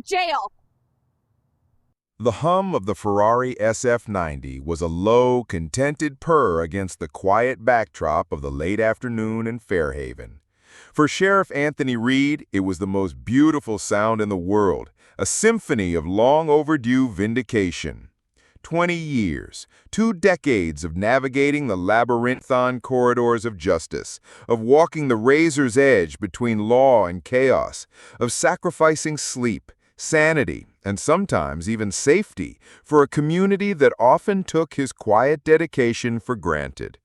jail. The hum of the Ferrari SF90 was a low, contented purr against the quiet backdrop of the late afternoon in Fairhaven. For Sheriff Anthony Reed, it was the most beautiful sound in the world, a symphony of long-overdue vindication. 20 years, 2 decades of navigating the labyrinthine corridors of justice, of walking the razor's edge between law and chaos, of sacrificing sleep, sanity, and sometimes even safety for a community that often took his quiet dedication for granted.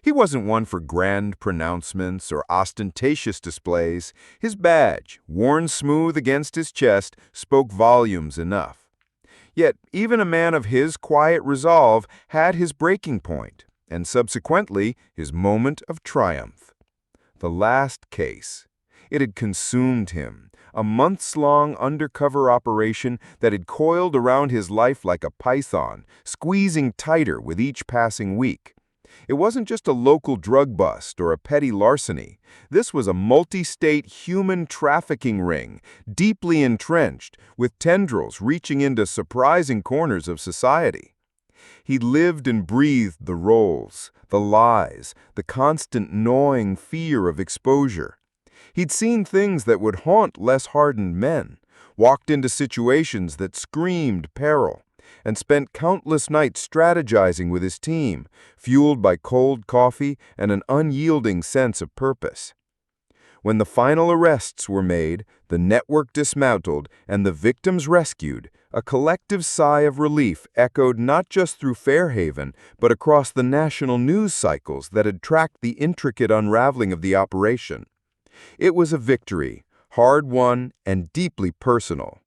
He wasn't one for grand pronouncements or ostentatious displays. His badge, worn smooth against his chest, spoke volumes enough. Yet even a man of his quiet resolve had his breaking point, and subsequently his moment of triumph. The last case. It had consumed him, a months-long undercover operation that had coiled around his life like a python, squeezing tighter with each passing week. It wasn't just a local drug bust or a petty larceny. This was a multi-state human trafficking ring, deeply entrenched, with tendrils reaching into surprising corners of society. He lived and breathed the roles, the lies, the constant gnawing fear of exposure. He'd seen things that would haunt less hardened men, walked into situations that screamed peril, and spent countless nights strategizing with his team, fueled by cold coffee and an unyielding sense of purpose. When the final arrests were made, the network dismantled, and the victims rescued, a collective sigh of relief echoed not just through Fairhaven, but across the national news cycles that had tracked the intricate unraveling of the operation. It was a victory, hard-won and deeply personal.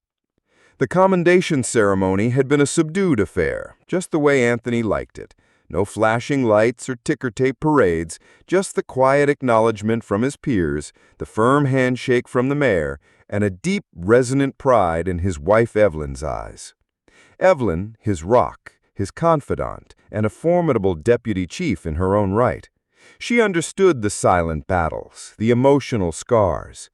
The commendation ceremony had been a subdued affair, just the way Anthony liked it. No flashing lights or ticker tape parades, just the quiet acknowledgement from his peers, the firm handshake from the mayor, and a deep, resonant pride in his wife Evelyn's eyes. Evelyn, his rock, his confidant, and a formidable deputy chief in her own right. She understood the silent battles, the emotional scars.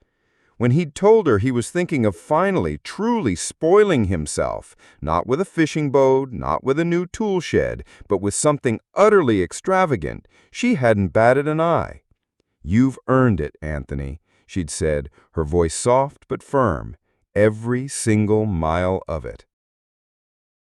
When he'd told her he was thinking of finally, truly spoiling himself, not with a fishing boat, not with a new tool shed, but with something utterly extravagant, she hadn't batted an eye. "You've earned it, Anthony," she'd said, her voice soft but firm, every single mile of it.